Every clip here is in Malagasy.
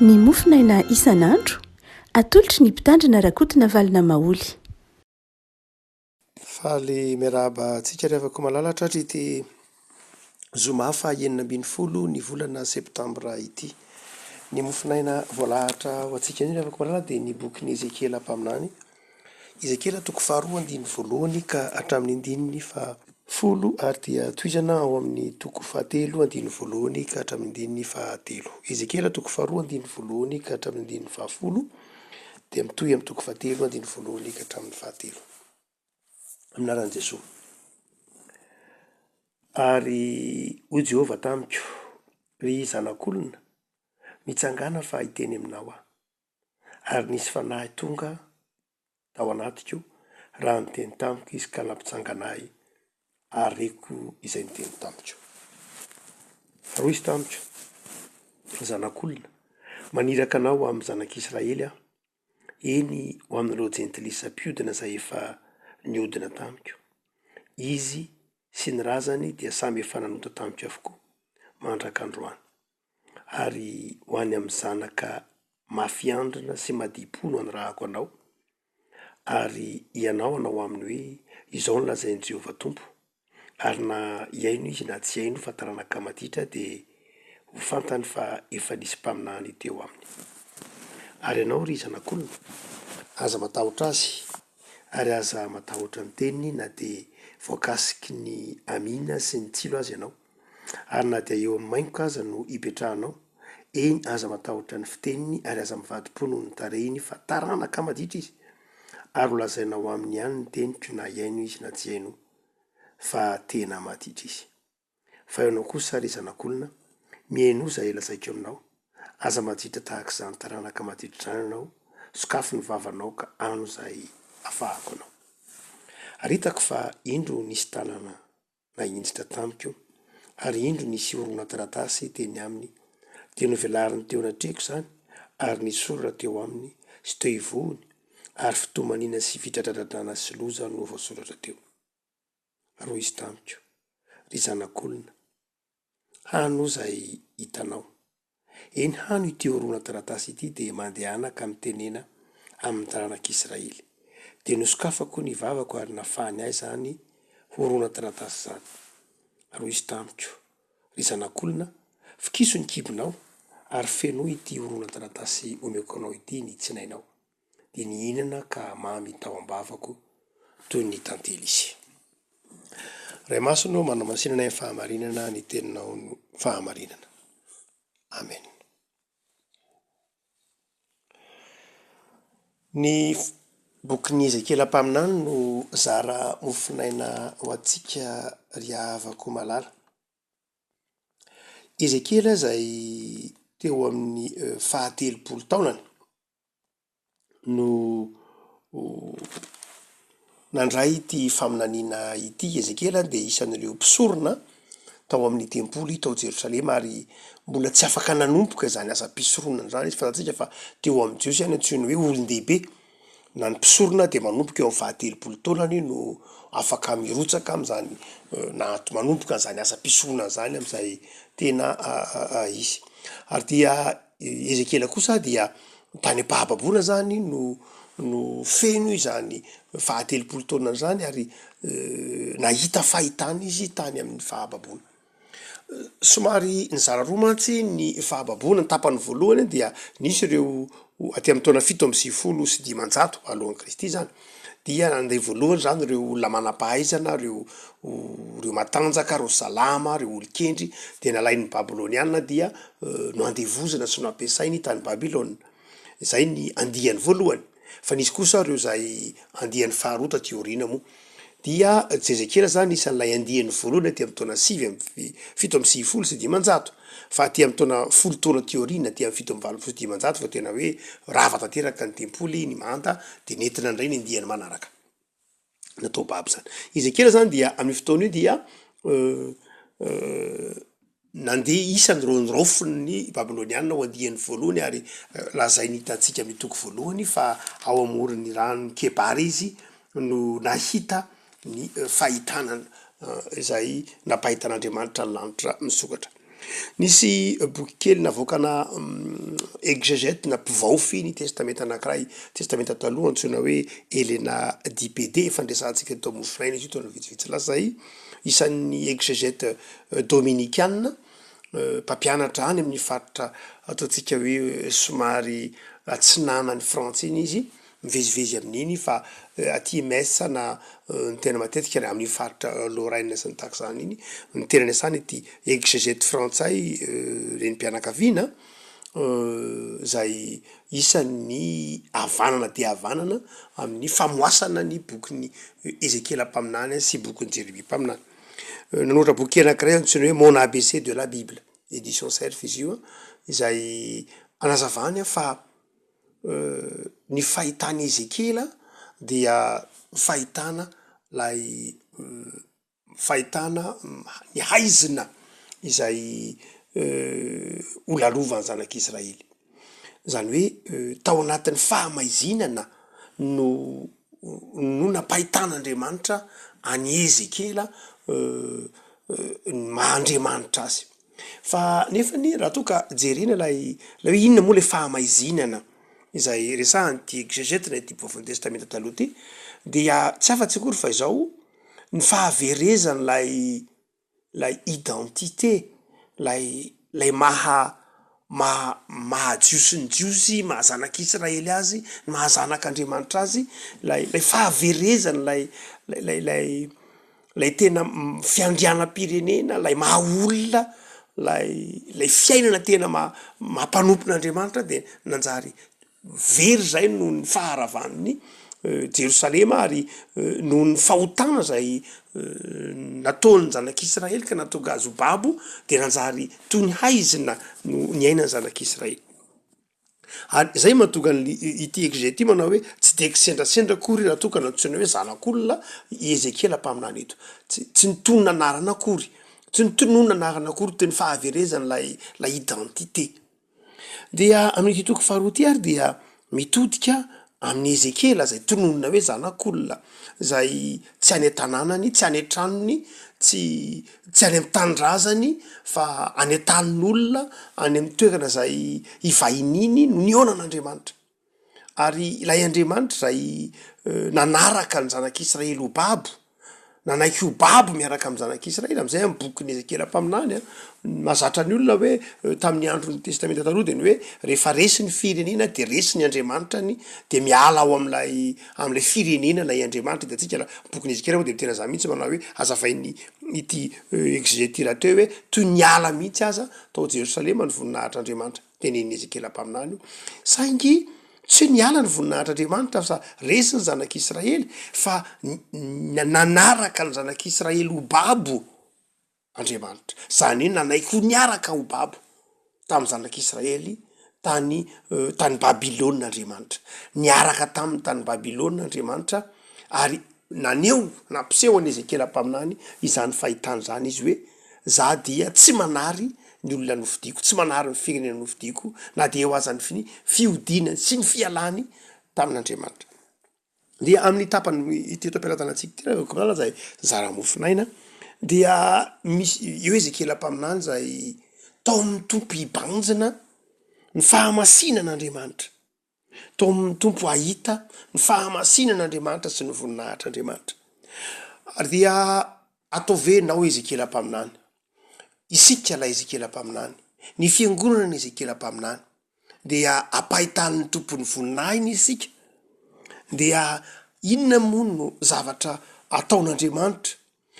Ny mofinaina isan'andro atolotry ny mpitandrina rakotina valina maoly. Faly miarahaba antsika rehefa malalatra hatry ity zoma fa 9 ny volana septambra ity. Ny mofinaina voalahatra ho antsika ny rehefa malalatra dia ny bokin'ny Ezekela mpaminany. Ezekela toko faharoa andiny voalohany ka hatramin'ny andininy fa folo ary dia toizana ao amin'ny toko fahatelo andiny voalohany ka hatramin'ny andininy fahatelo. Ezekela toko faharoa andiny voalohany ka hatramin'ny andininy fahafolo dia mitohy amin'ny toko fahatelo andiny voalohany ka hatramin'ny fahatelo. Aminaran'i Jesosy. Ary hoy Jehovah tamiko, ry zanak'olona, mitsangana fa hiteny aminao aho. Ary nisy fanahy tonga tao anatiko raha niteny tamiko izy ka nampitsangana ahy ary reko izay niteny tamiko. Roy izy tamiko, zanak'olona, maniraka anao amin'ny zanak'Israely aho, eny ho amin'ireo jentilisa-piodina izay efa niodina tamiko. Izy sy ny razany dia samy efa nanota tamiko avokoa mandrak'androany. Ary ho any amin'ny zanaka mafiandrina sy madipo no anarahako anao. Ary ianao anao aminy hoe izao no lazain'i Jehovah Tompo. Ary na iaino izy na tsy iaino fa taranaka maditra dia ho fantany fa efa nisy mpaminany teo aminy. Ary ianao ry zanak'olona, aza matahotra azy ary aza matahotra ny teniny na dia voakasiky ny amina sy ny tsilo azy ianao. Ary na dia eo amin'ny maingoka aza no hipetrahanao, eny aza matahotra ny fiteniny ary aza mivadi-po noho ny tarehiny fa taranaka maditra izy. Ary ho lazainao aminy ihany ny teniko na iaino izy na tsy iaino fa tena maditra izy. Fa ianao kosa ry zanak'olona, mihaino izay lazaiko aminao, aza maditra tahaka izany taranaka maditra izany ianao, sokafo ny vavanao ka ano izay afahako anao. Ary hitako fa indro nisy tanana na indritra tamiko ary indro nisy orona taratasy teny aminy, dia novelariny teo anatrehiko izany ary nisoratra teo aminy sy teo ivohony ary fitomanina sy fitradradradrana sy loza no voasoratra teo. Roy izy tamiko, ry zanak'olona, hano izay hitanao. Eny hano ity orona taratasy ity dia mandehana ka mitenena amin'ny taranak'Israely. Dia nosokafako ny vavako ary nafahany ahy izany orona taratasy izany. Roy izy tamiko, ry zanak'olona, fikiso ny kibonao ary feno ity orona taratasy omeko anao ity ny tsinainao. Dia nihinana ka mamy tao am-bavako toy ny tantely izy. Ray Masino manamasinana ny fahamarinana ny teninao no fahamarinana. Amen. Ny bokin'ny Ezekela mpaminany no zara mofinaina ho antsika ry havako malala. Ezekela izay teo amin'ny fahatelopolo taonany no nandray ity faminaniana ity. Ezekela dia isan'ireo mpisorona tao amin'ny tempoly tao Jerosalema ary mbola tsy afaka nanomboka izany asa mpisoronana izany izy. Fantatsika fa teo amin'ny Jiosy ihany antsoina hoe olon-dehibe. Na ny mpisorona dia manomboka eo amin'ny fahatelopolo taonany no afaka mirotsaka amin'izany na manomboka an'izany asa mpisorona izany amin'izay tena izy. Ary dia Ezekela kosa dia tany am-pahababoana zany no feno izany fahatelopolo taonany izany ary nahita fahitana izy tany amin'ny fahababoana. Somary nizara roa mantsy ny fahababoana, ny tapany voalohany dia nisy ireo aty amin'ny taona 750 sy 500 alohan'i Kristy izany. Dia nandeha voalohany izany ireo olona manam-pahaizana, ireo matanjaka, ireo salama, ireo olon-kendry, dia nalain'ny Babilôniana dia no andevozana sy no ampiasainy tany Babilôna. Izay ny andihany voalohany. Fa nisy kosa ireo izay andihany faharoa taty aoriana moa. Dia Ezekela zany isan'ilay andihany voalohany aty amin'ny taona 750 sy 500. Fa aty amin'ny taona 10 taona ty aoriana, aty amin'ny 720 sy 500 fa tena hoe rava tanteraka ny tempoly ny manta dia nentina indray ny andihany manaraka. Natao babo zany. Ezekela zany dia amin'ny fotoana io dia nandeha isan'ireo nirofony Babilôniana ho andihany voalohany ary lazainy hitantsika mitoko voalohany fa ao amoron'ny rano Kebara izy no nahita ny fahitanana izay nampahitan'Andriamanitra ny lanitra misokatra. Nisy boky kely navokana exégète na mpivaofy ny testamenta anankiray testamenta taloha antsoina hoe Elena d'IPD fandraisantsika tao mofinaina izy io tao vitsivitsy lasa zay isan'ny exégète dominikiana mpampianatra any amin'ny faritra ataontsika hoe somary atsinana ny frantsy iny izy mivezivezy amin'iny fa aty mesa na ny tena matetika amin'ny faritra Lorraine sy ny takzany iny ny tenany asany ty exégète frantsay renim-pianakaviana zay isan'ny avanana de avanana amin'ny famoasana ny bokyny Ezekela mpaminany sy bokyny Jeremia mpaminany. Nanoatra boky anankiray antsoina hoe Mon ABC de la Bible édition Cerf izy io izay anazavany fa ny fahitana Ezekela dia fahitana lay fahitana ny haizina izay olalovany zanak'Israely. Zany hoe tao anatin'ny fahamaizinana no napahitan'Andriamanitra any Ezekela mahandriamanitra azy. Fa nefany raha toa ka jerena lay hoe inona moa le fahamaizinana izay resahany ty exégète na ty mpivaofany testamenta taloha ty dia tsy afa-tsy akory fa izao ny fahaverezany lay identité lay mahajiosy ny jiosy mahazanak'Israely azy mahazanak'Andriamanitra azy lay fahaverezany lay tena fiandrianam-pirenena lay maha olona lay fiainana tena mampanompon'Andriamanitra de nanjary very zay no ny faharavan'ny Jerosalema ary noho ny fahotana zay nataony zanak'Israely ka natonga azy ho babo de nanjary toy ny haizina no niainany zanak'Israely. Ary zay mahatonga ity exégète manao hoe tsy de kisendrasendra akory raha toa ka natsoina hoe zanak'olona Ezekela mpaminany eto tsy nitonona anarana akory tsy nitonona anarana akory toy ny fahaverezany lay identité. Dia amin'ity toko faharoa ty ary dia mitodika amin'ny Ezekela zay tononona hoe zanak'olona zay tsy any an-tanànany tsy any an-tranony tsy any amin'ny tanindrazany fa any an-tanin'olona any amin'ny toerana zay ivahininy no nionan'Andriamanitra. Ary ilay Andriamanitra zay nanaraka ny zanak'Israely ho babo nanaiky ho babo miaraka amin'ny zanak'Israely am'izay amin'ny bokyny Ezekela mpaminany mahazatra ny olona hoe tamin'ny andron'ny testamenta taloha de ny hoe rehefa resy ny firenena de resy ny Andriamanitra de miala ao am'lay firenena lay Andriamanitra de atsika bokyny Ezekela de mitena za mihitsy manao hoe azavainy ity exégète rahateo hoe toy ny ala mihitsy aza tao Jerosalema ny voninahitr'Andriamanitra tenen'ny Ezekela mpaminany io saingy tsy ny ala ny voninahitr'Andriamanitra fa resy ny zanak'Israely fa nanaraka ny zanak'Israely ho babo Andriamanitra. Zany hoe nanaiky ho niaraka ho babo tamin'ny zanak'Israely tany Babilôna Andriamanitra. Niaraka tamin'ny tany Babilôna Andriamanitra ary naneo nampiseho an'i Ezekela mpaminany izany fahitany zany izy hoe za dia tsy manary ny olona nofidiako tsy manary ny firenena nofidiako na de eo azany fiodinany sy ny fialany tamin'Andriamanitra. Dia amin'ny tapany ity am-piaratanantsika ty raha koala zay zara-mofinaina dia misy eo Ezekela mpaminany zay tao amin'ny tompo hibanjina ny fahamasinan'Andriamanitra tao amin'ny tompo ahita ny fahamasinan'Andriamanitra sy ny voninahitr'Andriamanitra. Dia ataovenao Ezekela mpaminany isika la Ezekela mpaminany ny fiangonana ny Ezekela mpaminany dia apahitan'ny tompony voninahiny isika dia inona moa no zavatra ataon'Andriamanitra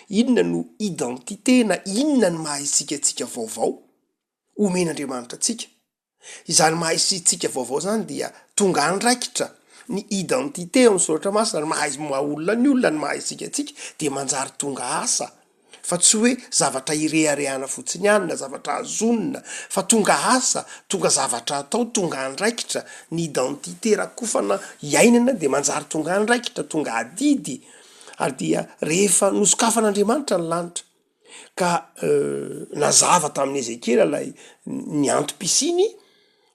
inona no identité na inona no maha isika vaovao omen'Andriamanitra atsika izany maha isitsika vaovao zany dia tonga andraikitra ny identité amin'ny soratra masina ny maha olona ny olona ny maha isika atsika de manjary tonga asa fa tsy hoe zavatra ireharehana fotsiny ihany na zavatra azonina fa tonga asa tonga zavatra atao tonga andraikitra ny identité rakofana iainana de manjary tonga andraikitra tonga adidy ary dia rehefa nosokafan'Andriamanitra ny lanitra ka nazava tamin'ny Ezekela lay ny antom-pisiny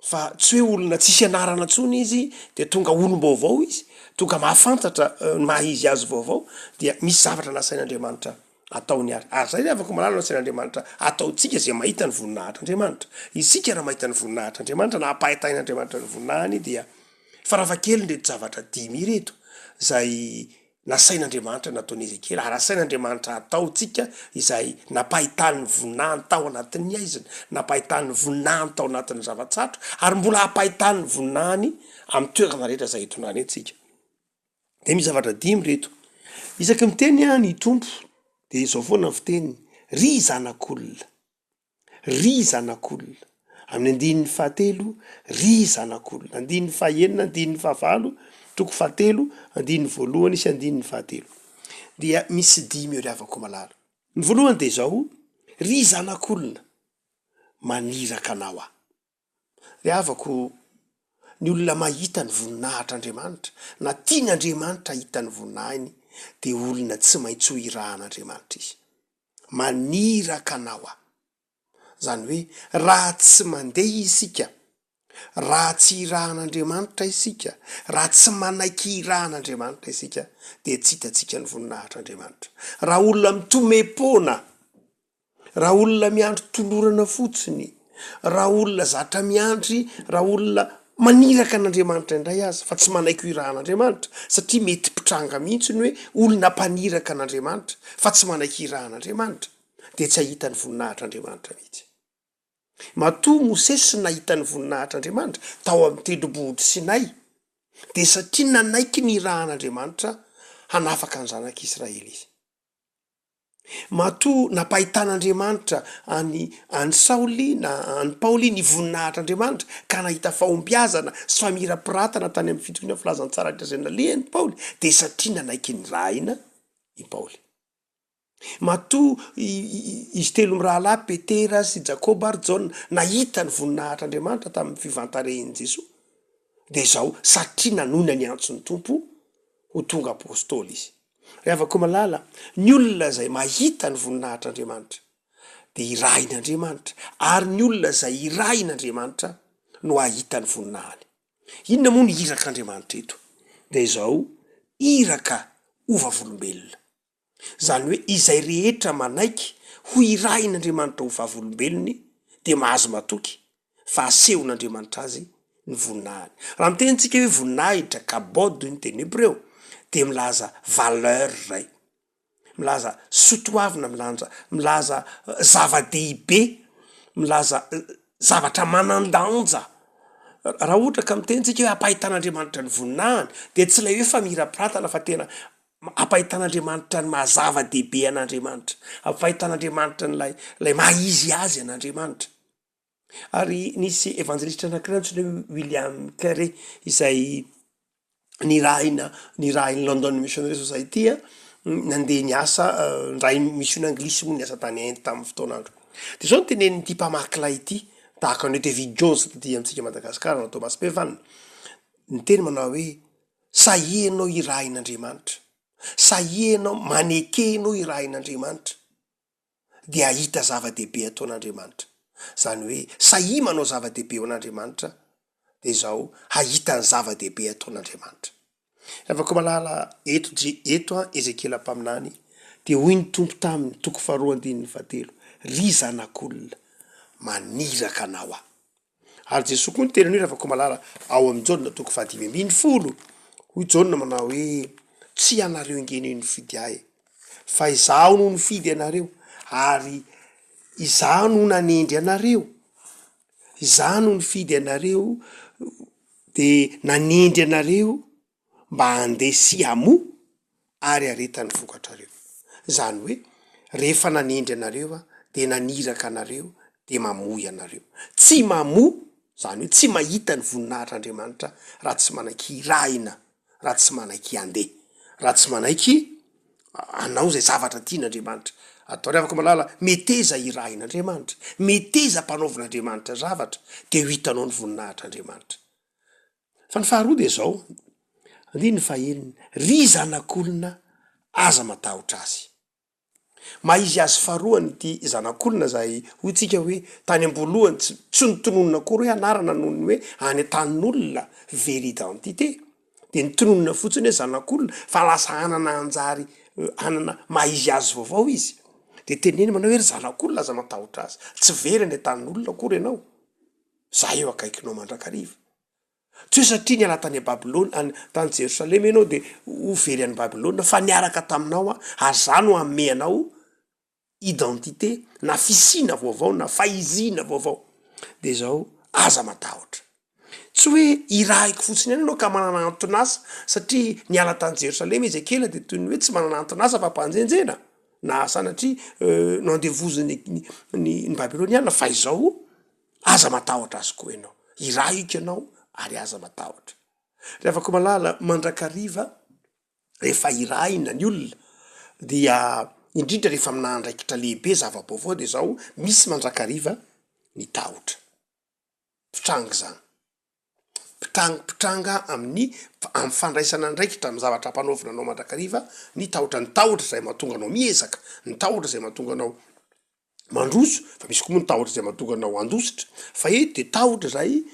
fa tsy hoe olona tsisy anarana tsony izy de tonga olom-baovao izy tonga mahafantatra maha izy azy vaovao dia misy zavatra nasain'Andriamanitra ataony ary zay le afaka malala sen'andriamanitra ataotsika zay mahita ny voninahitr'andriamanitra isika raha mahita ny voninahitr'andriamanitra na ampahitain'andriamanitra ny voninahiny dia fa raha fa kely nreto zavatra dimy reto zay nasain'andriamanitra nataon'izy kely ary asain'andriamanitra ataotsika izay nampahitan'ny voninahiny tao anatin'ny aizina nampahitan'ny voninahiny tao anatin'ny zavatsatro ary mbola hampahitan'ny voninahiny amin'ny toerana rehetra zay hitonany etsika de misy zavatra dimy reto isaky miteny ny tompo de izao foana ny fiteniny ry zanak'olona amin'ny andininy fahatelo ry zanak'olona andininy fahaenina andininy fahavalo toko fahatelo andininy voalohany sy andininy fahatelo dia misy dimy eo ry havako malala ny voalohany de zao ry zanak'olona maniraka anao ry havako ny olona mahita ny voninahitr'andriamanitra na tian'andriamanitra hita ny voninahiny de olona tsy maintsy ho irahan'andriamanitra izy maniraka anao zany hoe raha tsy mandeha isika raha tsy irahan'andriamanitra isika raha tsy manaiky irahan'andriamanitra isika de tsy hitatsika ny voninahitr'andriamanitra raha olona mitomepona raha olona miandry tolorana fotsiny raha olona zatra miandry raha olona maniraka an'andriamanitra indray azy fa tsy manaiky irahan'andriamanitra satria mety pitranga mihitsy ny hoe olona mpaniraka an'andriamanitra fa tsy manaiky irahan'andriamanitra de tsy ahita ny voninahitr'andriamanitra mihitsy matoa Mosesy nahita ny voninahitr'andriamanitra tao amin'ny tendrombohitra Sinay de satria nanaiky ny irahan'andriamanitra hanafaka ny zanak'Israely izy matoa nampahitan'andriamanitra any Saoly na any Paoly ny voninahitr'andriamanitra ka nahita fahombiazana sy famirapiratana tany amin'ny fitokana filazantsara trazana lehany Paoly de satria nanaiky ny rahina i Paoly matoa izy telo mirahalahy Petera sy Jakoba ary Jona nahita ny voninahitr'andriamanitra tamin'ny fivantarehan'i Jesosy de zao satria nanona ny antson'ny tompo ho tonga apôstôly izy rehavako malala ny olona zay mahita ny voninahitr'andriamanitra de irahin'andriamanitra ary ny olona zay irahin'andriamanitra no ahita ny voninahiny inona moa ny irak'andriamanitra eto de zao iraka ovavolombelona zany hoe izay rehetra manaiky ho irahin'andriamanitra ho vavolombelony de mahazo matoky fa asehon'andriamanitra azy ny voninahiny raha mitentsika hoe voninahitra kabod ny teny hebreo de milaza valeur ray milaza sotoavina milaza zava-dehibe milaza zavatra manandanja raha ohatra ka mitentsika hoe ampahitan'andriamanitra ny voninahiny de tsy lay hoe famirapiratana fa tena ampahitan'andriamanitra ny mahazava-dehibe an'andriamanitra ampahitan'andriamanitra nylay mahizy azy an'andriamanitra ary nisy evangelista anankiray antsoina hoe William Carey izay nirahina London Missionary Society nandeha niasa ndray mission anglisy moa niasa tany Inde tamin'ny fotoanandro de zao nytenenyity mpamakilay ity tahaka ny David Jones ty amintsika Madagasikara na Thomas Bevan ny teny manao hoe sahianao irahin'andriamanitra sahianao manekenao irahin'andriamanitra de ahita zava-dehibe ataon'andriamanitra zany hoe sahi manao zava-dehibe ao an'andriamanitra de zao hahita ny zava-dehibe ataon'andriamanitra afaka malala eto Ezekiela mpaminany de hoy ny tompo taminy toko faharoa andininy fahatelo ry zanak'olona maniraka anao ary Jesosy koa ny tenany hoe afaka malala ao amin'ny Jona toko fahadimy ambin'ny folo hoy Jona manao hoe tsy anareo ingeny ny fidy ahy fa izaho no nifidy anareo ary izaho no nanendry anareo izaho no nifidy anareo de nanendry anareo mba handesy amo ary aretany vokatrareo zany hoe rehefa nanendry anareo de naniraka anareo de mamoy anareo tsy mamoa zany hoe tsy mahita ny voninahitr'andriamanitra raha tsy manaiky irahina raha tsy manaiky andeha raha tsy manaiky anao zay zavatra tian'andriamanitra atao rehavaka malala meteza irahin'andriamanitra meteza mpanaovan'andriamanitra zavatra de ho hitanao ny voninahitr'andriamanitra fa ny faharoa de zao andiny ny fahenina ry zanak'olona aza matahotra azy maizy azy faharoany ty zanak'olona zay hoytsika hoe tany ambolohany tsy nitononona kory hoe anarana noho ny hoe any an-tanin'olona very identité de nitononona fotsiny hoe zanak'olona fa lasa anana anjary anana maizy azy vaovao izy de teneny manao hoe ry zanak'olona aza matahotra azy tsy very ny atanin'olona akory ianao za eo akaikinao mandrakariva tsy hoe satria ny ala tany Babilôna tany Jerosalema ianao de ho very any Babilôna fa niaraka taminao azano amme anao identité na fisina vaovao na faizina vaovao de zao aza matahotra tsy hoe iraiko fotsiny any anao ka manana antonasa satria niala tany Jerosalema Ezekela de toy ny hoe tsy manana antonasa fa mpanjenjena na sanatria nandevoziny ny Babilôniana fa izao aza matahotra azy koa ianao iraiko ianao ary aza matahotra rehefa ko malala mandrakariva rehefa iraina ny olona dia indrindra rehefa amina andraikitra lehibe zava-baovao de zao misy mandrakariva ny tahotra pitranga zany pitranga amin'ny fandraisana andraikitra amin'ny zavatra ampanaovina anao mandrakariva ny tahotra zay mahatonga anao miezaka ny tahotra zay mahatonga anao mandroso fa misy koa ny tahotra zay mahatonga anao andositra fa de tahotra zay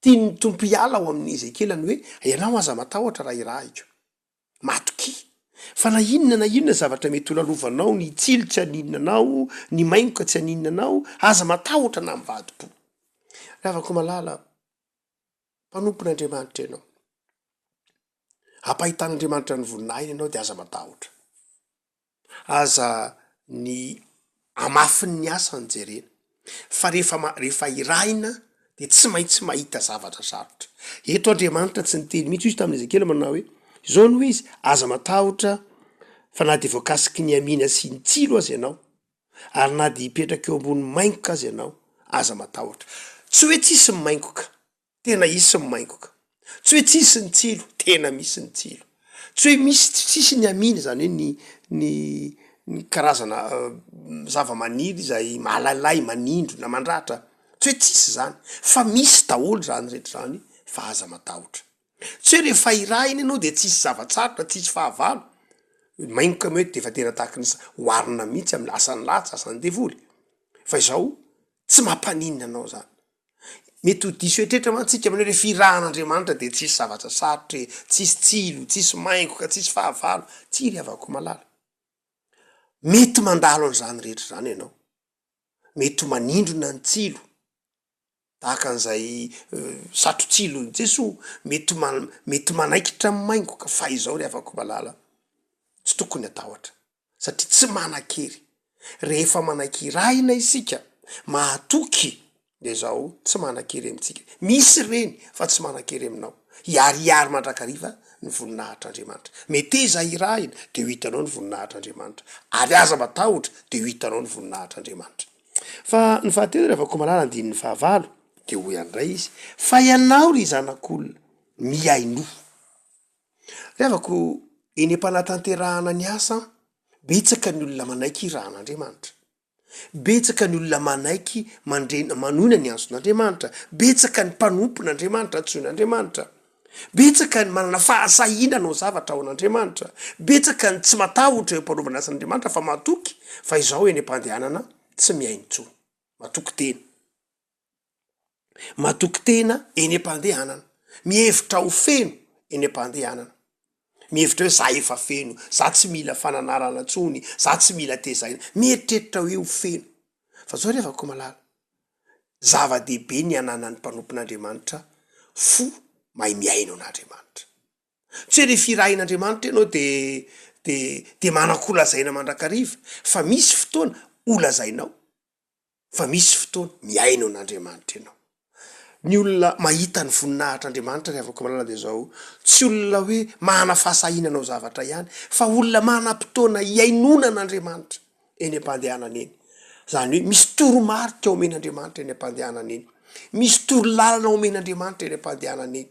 tiany tompo hiala ao amin'ny Ezekielany hoe ianao aza matahotra raha iraiko matoky fa na inona zavatra mety holalovanao ny tsilo tsy aninona anao ny maingoka tsy aninona anao aza matahotra na mivadi-po rehefa malala mpanompon'Andriamanitra ianao ampahitan'Andriamanitra ny voninahiny ianao de aza matahotra aza ny amafiny ny asany jerena fa rehefa iraina de tsy maintsy mahita zavatra sarotra eto Andriamanitra tsy niteny mihitsy izy tamin'ny Ezekela manao hoe zao no izy aza matahotra fa na de voakasiky ny amina sy ny tsilo azy ianao ary na de hipetraka eo ambony maingoka azy ianao aza matahotra tsy hoe tsisy ny maingoka tena isy ny maingoka tsy hoe tsisy ny tsilo tena misy ny tsilo tsy hoe misy tsisy ny amina zany hoe ny karazana zava-maniry zay mahalalay manindro na mandratra tsy hoe tsisy zany fa misy daholo zany rehetra zany fa aza matahotra tsy hoe rehefa iraina ianao de tsisy zavatsarotra tsisy fahavalo maingoka mety de fa tena tahaka ny hoarina mihitsy amin'ny asany latsa asany devoly fa izao tsy mampaninina anao zany mety ho diso etrehitra mantsika aminy hoe rehefa irahan'Andriamanitra de tsisy zavatra sarotra tsisy tsilo tsisy maingoka tsisy fahavalo tsy ry avako malala mety mandalo an'izany rehetra zany ianao mety ho manindrona ny tsilo tahaka an'izay satrotsilo Jesoa mety manaikitra amin'ny maingoka fa izao ry avako malala tsy tokony atahotra satria tsy manan-kery rehefa mananky-raina isika mahatoky de zao tsy manan-kery amintsika misy reny fa tsy manan-kery aminao hiariary mandrakariva ny voninahitr'Andriamanitra meteza iraina de ho hitanao ny voninahitr'Andriamanitra ary aza matahotra de ho hitanao ny voninahitr'Andriamanitra fa ny fahatelo rehefa ko malala andin'ny fahavalo de ho andray izy fa ianao ry zanak'olona miaino rehefako eny am-panatanterahana ny asa betsaka ny olona manaiky irahan'Andriamanitra betsaka ny olona manaiky manona ny anjon'Andriamanitra betsaka ny mpanompon'Andriamanitra antsoin'Andriamanitra betsaka ny manana fahasahina no zavatra ao an'Andriamanitra betsaka ny tsy matahotra eo mpanaovana asan'Andriamanitra fa matoky fa izao eny am-pandehanana tsy miaino tso matoky tena eny am-pandehanana mihevitra ho feno eny am-pandehanana mihevitra hoe za efa feno za tsy mila fananarana tsony za tsy mila tezaina mieritreritra hoe ho feno fa zao rehefa ko malala zava-dehibe ny ananan'ny mpanompon'Andriamanitra fo mahay miaino an'Andriamanitra tsy hoe rehefa irahin'Andriamanitra ianao de manan-kolazaina mandrakariva fa misy fotoana olazainao fa misy fotoana miaino an'Andriamanitra ianao ny olona mahita ny voninahitr'Andriamanitra rehefa ko malala de zao tsy olona hoe mahana fahasahinanao zavatra ihany fa olona manam-potoana hiainona an'Andriamanitra eny am-pandehanana eny zany hoe misy toromarika omen'Andriamanitra eny am-pandehanana eny misy torolalana omen'Andriamanitra eny am-pandehanana eny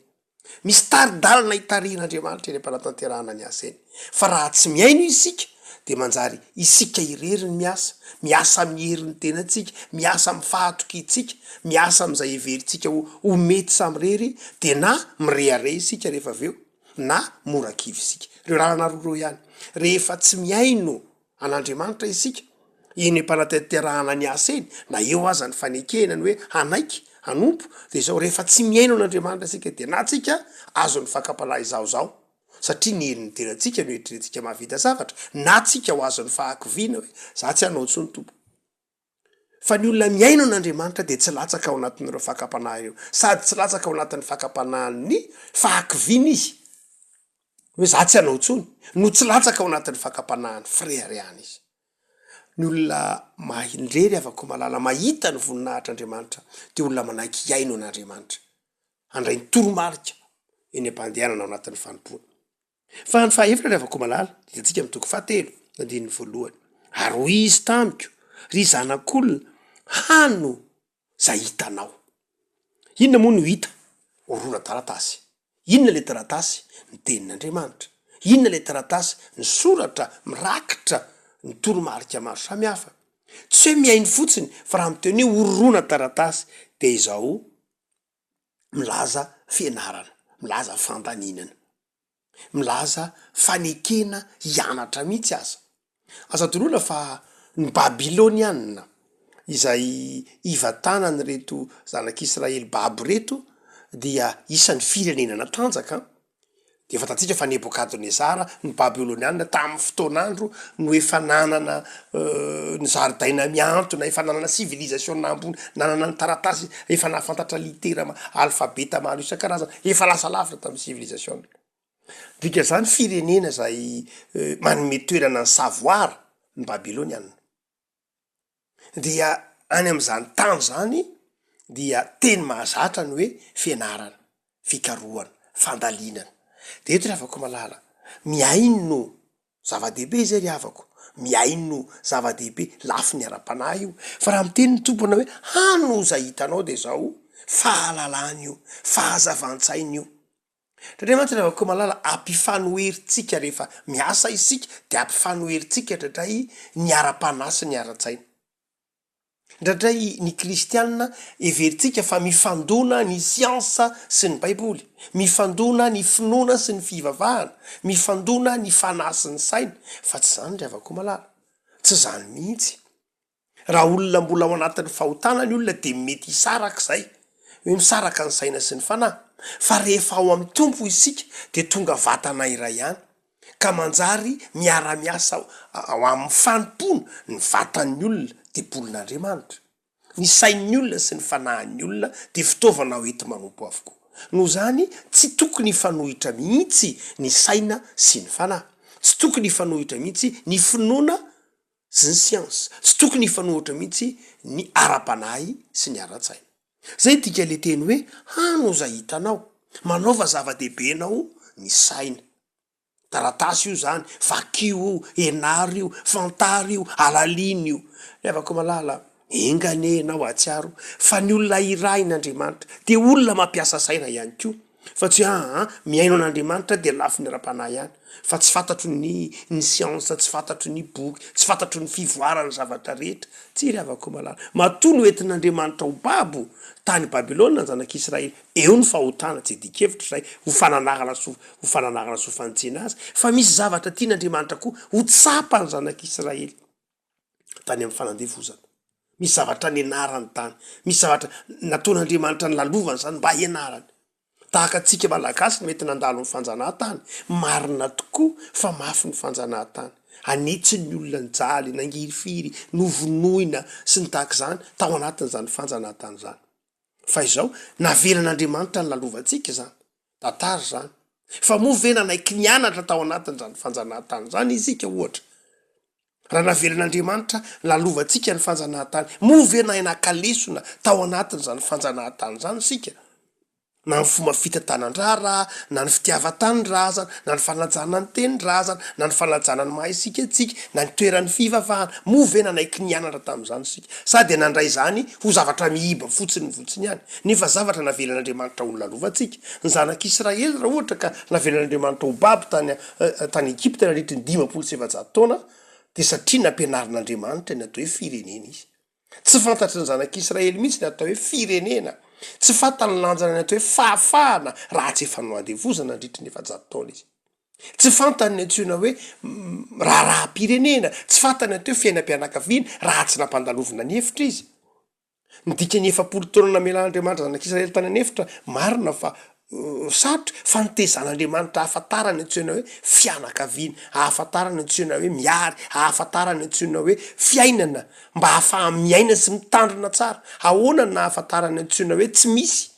misy taridalana hitarihan'Andriamanitra eny am-panatanterahana ny asa eny fa raha tsy miaino isika de manjary isika irery ny miasa amin'ny herin'ny tenantsika miasa amin'ny fahatoky itsika miasa amin'izay heverintsika ho mety samirery de na mirehare isika rehefa aveo na morakivy isika reo rarana roreo ihany rehefa tsy miaino an'Andriamanitra isika eny am-panatanterahana ny asa eny na eo aza ny fanekenany hoe hanaiky hanompo de zao rehefa tsy miaino an'Andriamanitra isika de na tsika azo ny fakapalahy zao satria ny herin'ny terantsika no eritreretintsika mahavita zavatra na tsika ho azon'ny fahakoviana hoe za tsy hanao ntsony tompo. Fa ny olona miaino an'Andriamanitra dia tsy latsaka ao anatin'ireo fakapanahy ireo, sady tsy latsaka ao anatin'ny fakapanahan'ny fahakoviana izy hoe za tsy hanao ntsony, no tsy latsaka ao anatin'ny fakapanahan'ny frehariana izy. Ny olona mahindrery afaka malala mahita ny voninahitr'Andriamanitra dia olona manaiky iaino an'Andriamanitra, handray ny toromarika eny am-pandehanana ao anatin'ny fanompoana. Fa ny fahaefatra rehefa ko malala dia antsika mitoko 7:1 ary hoy izy tamiko, ry zanak'olona, hano zay hitanao. Inona moa no hita? Orona taratasy. Inona le taratasy? Ny tenin'Andriamanitra. Inona le taratasy? Ny soratra mirakitra ny toromarika maro samihafa. Tsy hoe miaino fotsiny fa raha miteny orona taratasy dia izao milaza fianarana, milaza fandaninana, milaza fanekena hianatra mihitsy aza. Aza toroana fa ny Babiloniana izay ivatanany reto zanak'Israely babo reto dia isan'ny firenena tanjaka. Dia fantatsika fa Nebokadnezara ny Babiloniana tamin'ny fotoan'andro no efa nanana ny zaridaina miantona, efa nanana civilisation ambony, nanana ny taratasy, efa nahafantatra litera alfabeta maro isan-karazana, efa lasa lavitra tamin'ny civilisation. Dika zany firenena izay manome toerana ny savoir ny Babiloniana. Dia any amin'izany tany zany dia teny mahazatra ny hoe fianarana, fikarohana, fandalinana. Dia eto ry havako malala, miaino zava-dehibe izay ry havako, miaino zava-dehibe lafy ny ara-panahy io. Fa raha miteny ny tompona hoe hano zay hitanao dia zao fahalalana io, fahazavan-tsaina io. Satria mantsy ry havako malala, ampifanoheritsika rehefa miasa isika dia ampifanoheritsika indray ny ara-panahy sy ny ara-tsaina. Indray ny kristianina everitsika fa mifandona ny siansa sy ny baiboly, mifandona ny finoana sy ny fivavahana, mifandona ny fanahy sy ny saina. Fa tsy zany ry havako malala, tsy zany mihitsy. Raha olona mbola ao anatin'ny fahotana ny olona dia mety hisaraka izay, hoe misaraka ny saina sy ny fanahy. Fa rehefa ao amin'ny tompo isika dia tonga vatana iray ihany, ka manjary miara-miasa ao amin'ny fanompona ny vatan'ny olona dia bolon'Andriamanitra. Ny sain'ny olona sy ny fanahin'ny olona dia fitaovana ho ety manompo avokoa. Noho izany tsy tokony hifanohitra mihitsy ny saina sy ny fanahy. Tsy tokony hifanohitra mihitsy ny finoana sy ny siansa. Tsy tokony hifanohitra mihitsy ny ara-panahy sy ny ara-tsaina. Zay tika le teny hoe hano zay hitanao, manaova zava-dehibe anao ny saina. Taratasy io zany, vakio io, enary io, fantary io, alaliny io. Rehefa malala, enganenao atsiaro fa ny olona iray n'Andriamanitra dia olona mampiasa saina ihany koa. Fa tsy miaino an'Andriamanitra dia lafy ny ara-panahy ihany. Fa tsy fantatro ny siansa, tsy fantatro ny boky, tsy fantatro ny fivoarana zavatra rehetra. Tsy ry havako malala. Matoa no entin'Andriamanitra ho babo tany Babilôna ny zanak'Israely. Eo ny fahotana, tsy dikevitra izay ho fananarana sofantsina azy. Fa misy zavatra tian'Andriamanitra koa ho tsapa ny zanak'Israely tany amin'ny fanandevozana. Misy zavatra nianarany tany, misy zavatra nataon'Andriamanitra ny lalovany zany mba hianarany. Tahaka antsika malagasy mety nandalo ny fanjanahantany, marina tokoa fa mafy ny fanjanahantany. Anetsy ny olona ny jaly, nangirifiry, novonoina sy ny tahaka izany tao anatin'izany fanjanahantany zany. Fa izao navelan'Andriamanitra ny lalovantsika zany, tantara zany. Fa moa ve nanaiky nianatra tao anatin'izany fanjanahantany zany isika ohatra. Raha navelan'Andriamanitra lalovantsika ny fanjanahantany, moa ve naina-kalesona tao anatin'izany fanjanahantany zany isika. Na ny fomba fitatanan-drara, na ny fitiavan-tany razana, na ny fanajana ny teny razana, na ny fanajana ny maha isika antsika, na ny toeran'ny fivavahana, moa ve nanaiky nianatra tamin'izany isika. Sady nandray izany ho zavatra mihiba fotsiny ihany. Nefa zavatra navelan'Andriamanitra ho lalovantsika. Ny zanak'Israely raha ohatra ka navelan'Andriamanitra ho babo tany Egypta nandritra ny 500 taona, dia satria nampianarin'Andriamanitra ny atao hoe firenena izy. Tsy fantatry ny zanak'Israely mihitsy ny atao hoe firenena. Tsy fantany lanjana ny atao hoe fahafahana raha tsy efa noandevozana nandritra ny 700 taona izy. Tsy fantany ny antsoina hoe raharaha-pirenena. Tsy fantany atao hoe fiainam-pianakaviana raha tsy nampandalovina ny hevitra izy. Ny dika ny 700 taona namelan'Andriamanitra zanak'Israely tany anefitra, marina fa sarotra fa nitezan'andriamanitra ahafantarany antsoina hoe fianakaviana, ahafantarany antsoina hoe miary, ahafantarany antsoina hoe fiainana mba hahafaha miaina sy mitandrina tsara. Ahoana na ahafantarany antsoina hoe tsy misy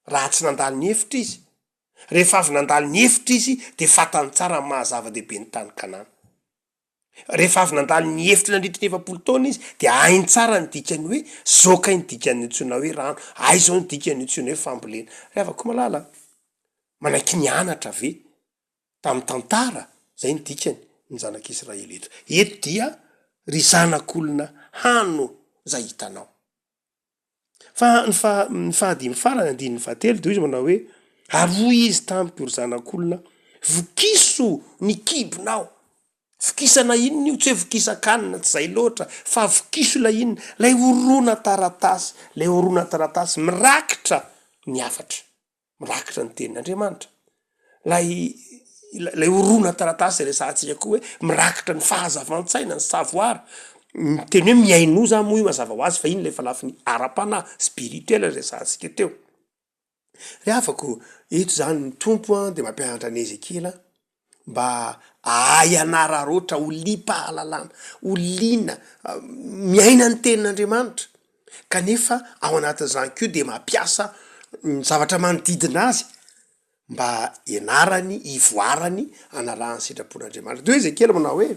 raha tsy nandalo ny hevitra izy. Rehefa avy nandalo ny hevitra izy de fatany tsara ny mahazava-dehibe ny tany Kanana. Rehefa avy nandalo ny hevitra nandritra ny 7 taona izy de hainy tsara ny dikany hoe zokay ny dikany antsoina hoe rano, ay zao ny dikany antsoina hoe fambolena. Rehavako malala manaiky nianatra ve tamin'ny tantara, zay ny dikany ny zanak'Israely eto. Eto dia ry zanak'olona hano zay hitanao. Fa ny fahadimy farany andininy fahatelo de izy manao hoe aroy izy tamiko ry zanak'olona, vokiso ny kibonao. Vokisana inona io? Tsy hoe vokisa-kanina tsy zay loatra fa vokiso la inona, lay horona taratasy, lay horona taratasy mirakitra ny afatra, mirakitra ny tenin'Andriamanitra. Lay horona taratasy resantsika koa hoe mirakitra ny fahazavan-tsaina, ny savoir. Teny hoe miaino za moa io mazava ho azy fa iny le fa lafiny ara-panahy spirituel resantsika teo. Rehavako eto zany ny tompo de mampianatra ny Ezekila mba ahay anararoatra ho liam-pahalalana, ho liana miaina ny tenin'Andriamanitra. Kanefa ao anatin'izany koa de mampiasa ny zavatra manodidina azy mba ianarany, ivoarany, analany sitrapon'Andriamanitra. De Ezekila manao hoe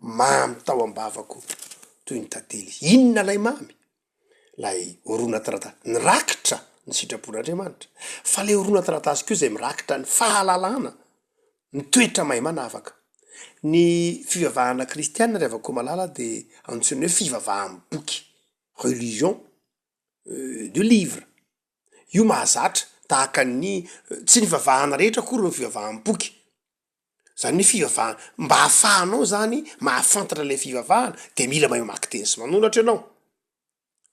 mamy tao am-bavako toy ny tantely izy. Inona lay mamy? Lay horona taratasy nirakitra ny sitrapon'Andriamanitra. Fa le horona taratasy koa zay mirakitra ny fahalalana, ny toetra mahay manavaka. Ny fivavahana kristianina rehefa koa malala de antsoina hoe fivavahan'ny-boky, religion de livre. Io mahazatra tahaka ny tsy ny fivavahana rehetra koa ny fivavahan'ny-boky. Zany hoe fivavahana mba hahafahanao zany mahafantatra le fivavahana de mila mahay mamaky teny sy manoratra ianao.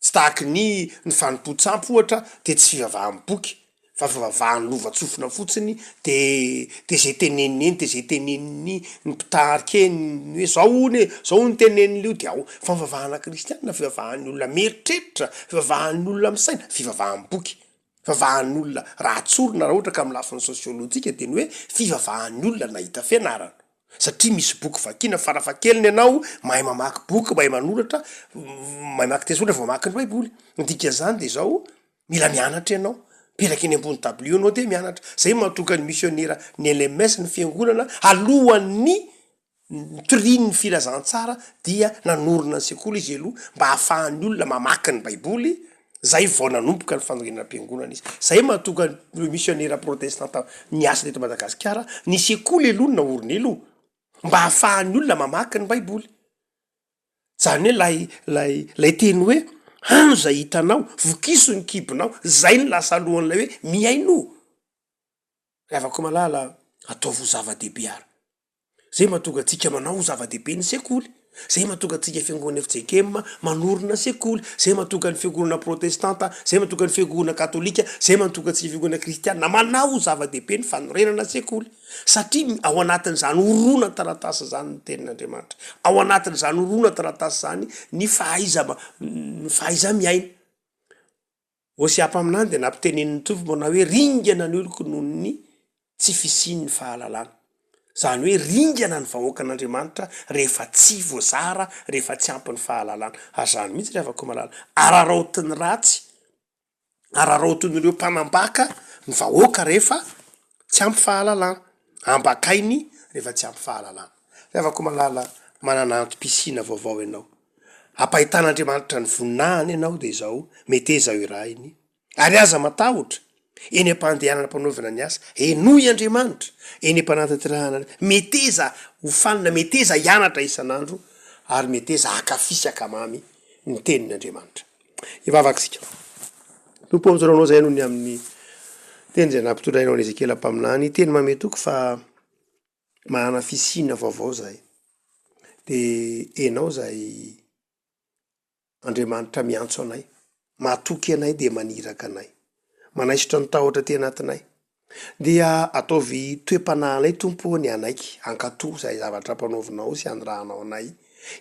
Tsy tahaky ny fanompo-tsampy ohatra de tsy fivavahan'ny-boky fa fivavahan'ny lova-tsofina fotsiny de zay teneniny eny de zay teneniny ny mpitarika eny hoe zao ny teneniny io de ao. Fa fivavahana kristianina fivavahan'ny olona mieritreritra, fivavahan'ny olona misaina, fivavahan'ny-boky. Fivavahan'ny olona raha tsorina raha ohatra ka amin'ny lafiny sosiolojika de ny hoe fivavahan'ny olona nahita fianarana. Satria misy boky vakina farafahakeliny ianao mahay mamaky boky, mahay manoratra, mahay mamaky teny soratra vao mamaky ny Baiboly. Ny dikan'izany de zao mila mianatra ianao. Mipetraka eny ambony tablio anao de mianatra. Zay mahatonga ny misionera ny LMS ny fiangonana alohan'ny torin'ny filazantsara dia nanorina ny sekoly izy aloha mba hahafahan'ny olona mamaky ny Baiboly. Zay vao nanomboka ny fanangonam-piangonana izy. Zay mahatonga ny misionera protestanta niasa teto Madagasikara ny sekoly aloha naoriny aloha mba hahafahan'ny olona mamaky ny Baiboly. Zany hoe lay teny hoe hano zay hitanao, vokiso ny kibonao, zay ny lasa alohan'lay hoe miaino. Rehavako malala ataovy ho zava-dehibe ary. Zay mahatonga antsika manao ho zava-dehibe ny sekoly. Zay mahatonga antsika fiangonana FJKM manorina sekoly. Zay mahatonga ny fiangonana protestanta, zay mahatonga ny fiangonana katolika, zay mahatonga antsika fiangonana kristianina manao ho zava-dehibe ny fanorenana sekoly. Satria ao anatin'izany horona taratasy zany ny tenin'Andriamanitra. Ao anatin'izany horona taratasy zany ny fahaiza miaina. Hosea mpaminany de nampiteneniny tompo manao hoe ringana ny oloko noho ny tsy fisian'ny fahalalana. Zany hoe ringana ny vahoakan'Andriamanitra rehefa tsy voazara, rehefa tsy ampy ny fahalalana. Ary zany mihitsy rehefa koa malala araraotin'ny ratsy, araraotin'ireo mpanambaka ny vahoaka rehefa tsy ampy fahalalana, ambakainy rehefa tsy ampy fahalalana. Rehefa koa malala manana antom-pisina vaovao ianao, ampahitan'Andriamanitra ny voninahiny ianao de zao meteza irahiny ary aza matahotra eny am-pandehanana mpanaovana ny asa enoy Andriamanitra, eny am-panantanterahana meteza hofanina, meteza hianatra isan'andro ary meteza akafisaka mamy ny tenin'Andriamanitra. Ivavakisika tompo am'zaraonao zay noho ny amin'ny teny zay nampitondrainao ny Ezekila mpaminany, teny mametoko fa manana fisina vaovao zay de enao zay Andriamanitra miantso anay, matoky anay de maniraka anay, manaisotra ny tahotra ty anatinay. Dia ataovy toe-panahynay tompo ny anaiky, ankatoy zay zavatra mpanaovinao sy andrahanao anay.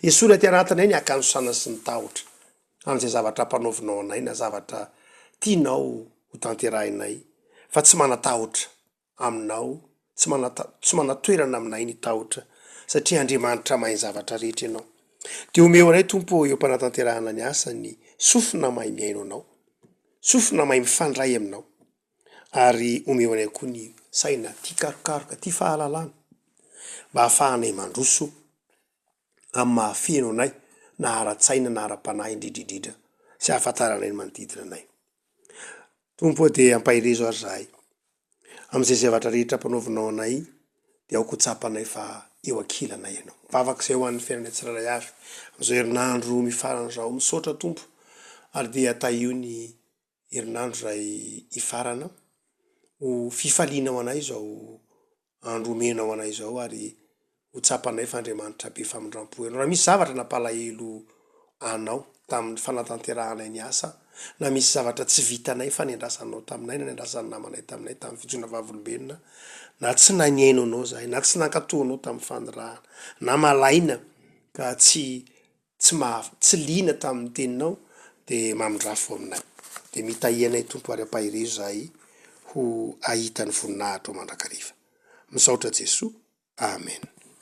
Esorina ty anatinay ny akanosana sy ny tahotra an'izay zavatra mpanaovinao anay na zavatra tianao ho tanterahinay. fa tsy manatahotra aminao, tsy manatoerana aminay ny tahotra satria Andriamanitra mahay zavatra rehetra ianao. De omeo anay Tompo eo am-panatanterahana ny asa ny sofina mahay miaino anao, sofina mahay mifandray aminao, ary omeo anay koa ny saina tia karokaroka, tia fahalalana, mba hahafahanay mandroso amin'ny mahafeno anay na ara-tsaina na ara-panahy indridridrindra sy hahafantaranay ny manodidina anay. Tompo de ampahirezo ary zahay am'izay zavatra rehetra ampanaovinao anay, de aoko tsapanay fa eo ankilanay ianao. Vavaka ho an'ny fiainanay tsiraray avy am'izao herinandro mifarana zao, misaotra Tompo, ary de ataio ny herinandro ray ifarana ho fifalianao anay zao andro omenao anay zao, ary ho tsapanay fa Andriamanitra be famindram-po ianao. Raha misy zavatra napalahelo anao tamin'ny fanatanterahana ny asa, na misy zavatra tsy vitanay fa niandrasanao taminay na niandrasan'ny namanay taminay tamin'ny fijona vavolombelona, na tsy naniaino anao zahay, na tsy nankatoanao tamin'ny fanirahana, na malaina ka tsy lina tamin'ny teninao, de mamindrafo aminay. De mitahianay Tompo ary ampahirezo zahay ho ahita ny voninahitra mandrakariva. Misaotra Jesoa. Amen.